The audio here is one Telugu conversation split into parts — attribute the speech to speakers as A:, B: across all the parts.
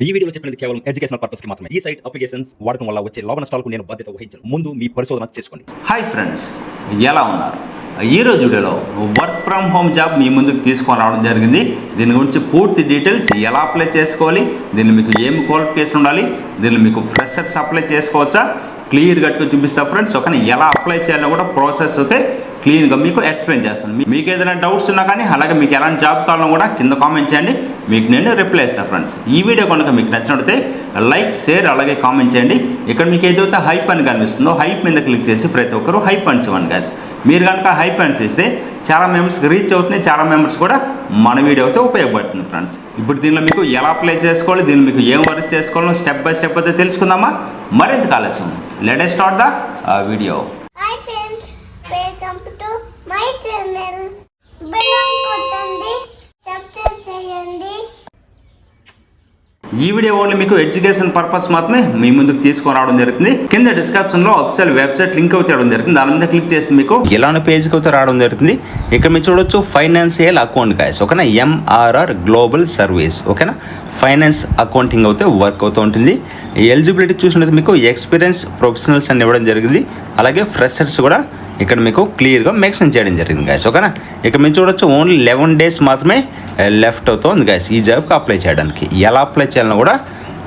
A: ఈ వీడియోలో చెప్పినది కేవలం ఎడ్యుకేషనల్ పర్పస్ కి మాత్రమే. ఈ సైట్ అప్లికేషన్స్ వాడటం వల్ల వచ్చే లాభ నష్టాలకు నేను బాధ్యత వహించను. ముందు మీ పరిశోధన చేసుకోండి.
B: హాయ్ ఫ్రెండ్స్, ఎలా ఉన్నారు? ఈరోజు వీడియోలో వర్క్ ఫ్రమ్ హోమ్ జాబ్ మీ ముందుకు తీసుకొని రావడం జరిగింది. దీని గురించి పూర్తి డీటెయిల్స్, ఎలా అప్లై చేసుకోవాలి, దీన్ని మీకు ఏం క్వాలిఫికేషన్ ఉండాలి, దీన్ని మీకు ఫ్రెషర్స్ అప్లై చేసుకోవచ్చా, క్లియర్ కట్గా చూపిస్తా ఫ్రెండ్స్. కానీ ఎలా అప్లై చేయాలో కూడా ప్రాసెస్ అయితే క్లీన్గా మీకు ఎక్స్ప్లెయిన్ చేస్తాను. మీకు ఏదైనా డౌట్స్ ఉన్నా కానీ, అలాగే మీకు ఎలాంటి జాబ్ కావాలన్నా కూడా కింద కామెంట్ చేయండి, మీకు నేను రిప్లై ఇస్తాను ఫ్రెండ్స్. ఈ వీడియో కనుక మీకు నచ్చినట్లయితే లైక్, షేర్, అలాగే కామెంట్ చేయండి. ఇక్కడ మీకు ఏదైతే హైప్ అని కనిపిస్తుందో హైప్ మీద క్లిక్ చేసి ప్రతి ఒక్కరు హైప్ అండ్స్ ఇవ్వండి గాయస్. మీరు కనుక హైప్ అండ్స్ ఇస్తే చాలా మెంబర్స్కి రీచ్ అవుతుంది, చాలా మెంబర్స్ కూడా మన వీడియో అయితే ఉపయోగపడుతుంది ఫ్రెండ్స్. ఇప్పుడు దీనిలో మీకు ఎలా అప్లై చేసుకోవాలి, దీన్ని మీకు ఏం వర్క్ చేసుకోవాలో స్టెప్ బై స్టెప్ అయితే తెలుసుకుందామా. మరింత ఆలస్యం, let us start the video.
C: Hi friends, welcome to my channel. Bell కొట్టండి, సబ్స్క్రైబ్ చేయండి.
B: ఈ వీడియో ఓన్లీ మీకు ఎడ్యుకేషన్ పర్పస్ మాత్రమే మీ ముందుకు తీసుకొని రావడం జరుగుతుంది. కింద డిస్క్రిప్షన్ లో అఫీషియల్ వెబ్సైట్ లింక్ అయితే రావడం జరుగుతుంది. దాని మీద క్లిక్ చేస్తే మీకు ఇలాంటి పేజ్కి అయితే రావడం జరుగుతుంది. ఇక్కడ మీరు చూడొచ్చు ఫైనాన్షియల్ అకౌంట్ గాయస్, ఓకేనా. MRR గ్లోబల్ సర్వీస్, ఓకేనా. ఫైనాన్స్ అకౌంటింగ్ అయితే వర్క్ అవుతూ ఉంటుంది. ఎలిజిబిలిటీ చూసినట్టు మీకు ఎక్స్పీరియన్స్ ప్రొఫెషనల్స్ అని ఇవ్వడం జరిగింది. అలాగే ఫ్రెషర్స్ కూడా ఇక్కడ మీకు క్లియర్గా మెన్షన్ చేయడం జరిగింది గాయస్, ఓకేనా. ఇక్కడ మీరు చూడొచ్చు ఓన్లీ 11 days మాత్రమే లెఫ్ట్ అవుతుంది గాయస్ ఈ జాబ్కి అప్లై చేయడానికి. ఎలా అప్లై చేయాలని కూడా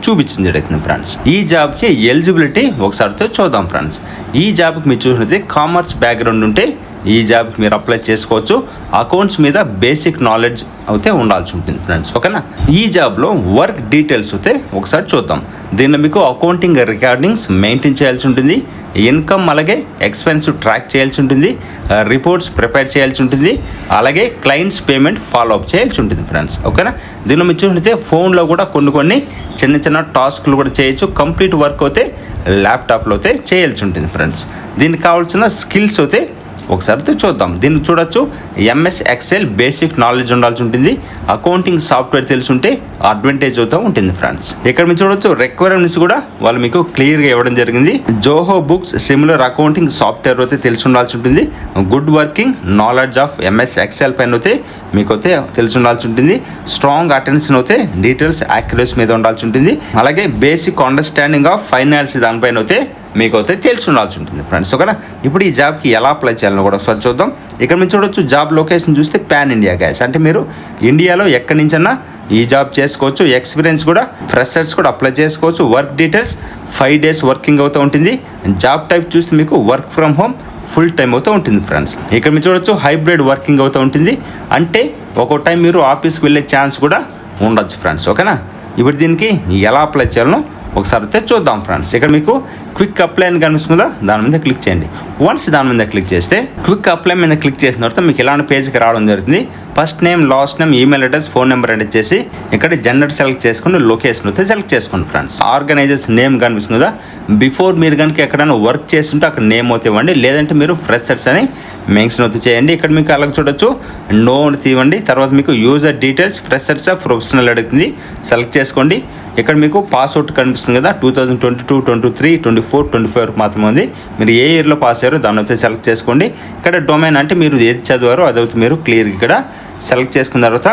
B: చూపించడం జరుగుతుంది ఫ్రెండ్స్. ఈ జాబ్కి ఎలిజిబిలిటీ ఒకసారితో చూద్దాం ఫ్రెండ్స్. ఈ జాబ్కి మీరు చూసినట్లయితే కామర్స్ బ్యాక్గ్రౌండ్ ఉంటే ఈ జాబ్కి మీరు అప్లై చేసుకోవచ్చు. అకౌంట్స్ మీద బేసిక్ నాలెడ్జ్ అయితే ఉండాల్సి ఉంటుంది ఫ్రెండ్స్, ఓకేనా. ఈ జాబ్లో వర్క్ డీటెయిల్స్ అయితే ఒకసారి చూద్దాం. దీనిలో మీకు అకౌంటింగ్ రికార్డింగ్స్ మెయింటైన్ చేయాల్సి ఉంటుంది, ఇన్కమ్ అలాగే ఎక్స్పెన్స్ ట్రాక్ చేయాల్సి ఉంటుంది, రిపోర్ట్స్ ప్రిపేర్ చేయాల్సి ఉంటుంది, అలాగే క్లయింట్స్ పేమెంట్ ఫాలో అప్ చేయాల్సి ఉంటుంది ఫ్రెండ్స్, ఓకేనా. దీనిలో మీరు చూసినట్లయితే ఫోన్లో కూడా కొన్ని చిన్న చిన్న టాస్క్లు కూడా చేయొచ్చు. కంప్లీట్ వర్క్ అయితే ల్యాప్టాప్లో అయితే చేయాల్సి ఉంటుంది ఫ్రెండ్స్. దీనికి కావాల్సిన స్కిల్స్ అయితే ఒకసారి చూద్దాం. దీన్ని చూడొచ్చు. MS Excel బేసిక్ నాలెడ్జ్ ఉండాల్సి ఉంటుంది. అకౌంటింగ్ సాఫ్ట్వేర్ తెలిసి ఉంటే అడ్వాంటేజ్ అవుతూ ఉంటుంది ఫ్రెండ్స్. ఇక్కడ మీరు చూడొచ్చు రిక్వైర్మెంట్స్ కూడా వాళ్ళు మీకు క్లియర్గా ఇవ్వడం జరిగింది. Zoho books similar accounting software అయితే తెలిసి ఉండాల్సి ఉంటుంది. Good working knowledge of MS Excel పైన అయితే మీకు అయితే తెలిసి ఉండాల్సి ఉంటుంది. స్ట్రాంగ్ అటెన్షన్ అయితే డీటెయిల్స్ యాక్యురసీ మీద ఉండాల్సి ఉంటుంది. అలాగే బేసిక్ అండర్స్టాండింగ్ ఆఫ్ ఫైనాన్స్ దానిపైన అయితే మీకు అయితే తెలిసి ఉండాల్సి ఉంటుంది ఫ్రెండ్స్, ఓకేనా. ఇప్పుడు ఈ జాబ్కి ఎలా అప్లై చేయాలని కూడా ఒకసారి చూద్దాం. ఇక్కడ మీరు చూడొచ్చు జాబ్ లొకేషన్ చూస్తే పాన్ ఇండియా గ్యాస్, అంటే మీరు ఇండియాలో ఎక్కడి నుంచన్నా ఈ జాబ్ చేసుకోవచ్చు. ఎక్స్పీరియన్స్ కూడా ఫ్రెషర్స్ కూడా అప్లై చేసుకోవచ్చు. వర్క్ డీటెయిల్స్ 5 days వర్కింగ్ అవుతూ ఉంటుంది. జాబ్ టైప్ చూస్తే మీకు work from home full time అవుతూ ఉంటుంది ఫ్రెండ్స్. ఇక్కడ మీరు చూడొచ్చు హైబ్రిడ్ వర్కింగ్ అవుతూ ఉంటుంది, అంటే ఒక్కో టైం మీరు ఆఫీస్కి వెళ్ళే ఛాన్స్ కూడా ఉండొచ్చు ఫ్రెండ్స్, ఓకేనా. ఇప్పుడు దీనికి ఎలా అప్లై చేయాలనో ఒకసారి అయితే చూద్దాం ఫ్రెండ్స్. ఇక్కడ మీకు క్విక్ అప్లై అని కనిపిస్తుందా, దాని మీద క్లిక్ చేయండి. వన్స్ దాని మీద క్లిక్ చేస్తే క్విక్ అప్లై మీద క్లిక్ చేసిన తర్వాత మీకు ఇలాంటి పేజ్కి రావడం జరుగుతుంది. First name, last name, email address, phone number enter చేసి ఇక్కడ జెండర్ సెలెక్ట్ చేసుకుని లొకేషన్ అయితే సెలెక్ట్ చేసుకోండి ఫ్రెండ్స్. ఆర్గనైజర్స్ నేమ్ కనిపిస్తుంది కదా, బిఫోర్ మీరు కనుక ఎక్కడైనా వర్క్ చేస్తుంటే అక్కడ నేమ్ అయితే ఇవ్వండి, లేదంటే మీరు ఫ్రెషర్స్ అని మెన్షన్ అయితే చేయండి. ఇక్కడ మీకు అలాగే చూడొచ్చు నో అని తీయండి. తర్వాత మీకు యూజర్ డీటెయిల్స్ ఫ్రెషర్స్ ప్రొఫెషనల్ అడుగుతుంది, సెలెక్ట్ చేసుకోండి. ఇక్కడ మీకు పాస్అవుట్ కనిపిస్తుంది కదా, 2022, 23, 24, 25 మాత్రమే ఉంది. మీరు ఏ ఇయర్లో పాస్ అయ్యారో దాన్ని అయితే సెలెక్ట్ చేసుకోండి. ఇక్కడ డొమైన్ అంటే మీరు ఏది చదివారో అదైతే మీరు క్లియర్గా ఇక్కడ సెలెక్ట్ చేసుకున్న తర్వాత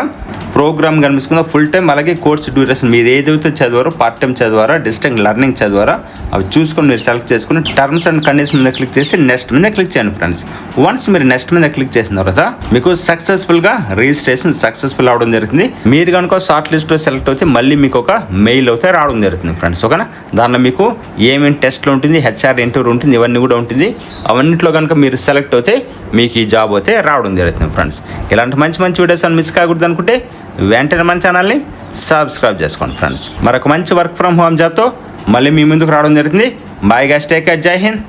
B: ప్రోగ్రామ్ కనిపిస్తుందా ఫుల్ టైం, అలాగే కోర్స్ డ్యూరేషన్ మీరు ఏదైతే చదివారో, పార్ట్ టైం చదివారా, డిస్టెన్స్ లెర్నింగ్ చదివారా అవి చూసుకొని మీరు సెలెక్ట్ చేసుకుని టర్మ్స్ అండ్ కండిషన్ మీద క్లిక్ చేసి నెక్స్ట్ మీద క్లిక్ చేయండి ఫ్రెండ్స్. వన్స్ మీరు నెక్స్ట్ మీద క్లిక్ చేసిన తర్వాత మీకు సక్సెస్ఫుల్గా రిజిస్ట్రేషన్ సక్సెస్ఫుల్ అవడం జరుగుతుంది. మీరు కనుక షార్ట్ లిస్ట్లో సెలెక్ట్ అయితే మళ్ళీ మీకు ఒక మెయిల్ అయితే రావడం జరుగుతుంది ఫ్రెండ్స్, ఓకేనా. దానిలో మీకు ఏమేమి టెస్ట్లు ఉంటుంది, HR ఇంటర్వ్యూ ఉంటుంది, ఇవన్నీ కూడా ఉంటుంది. అవన్నింటిలో కనుక మీరు సెలెక్ట్ అయితే మీకు ఈ జాబ్ అయితే రావడం జరుగుతుంది ఫ్రెండ్స్. ఇలాంటి మంచి వీడియోస్ అని మిస్ కాకూడదు అనుకుంటే వెంటనే మన ఛానల్ని సబ్స్క్రైబ్ చేసుకోండి ఫ్రెండ్స్. మరొక మంచి వర్క్ ఫ్రమ్ హోమ్ జాబ్తో మళ్ళీ మీ ముందుకు రావడం జరుగుతుంది. బాయ్ గైస్, టేక్ కేర్, జై హింద్.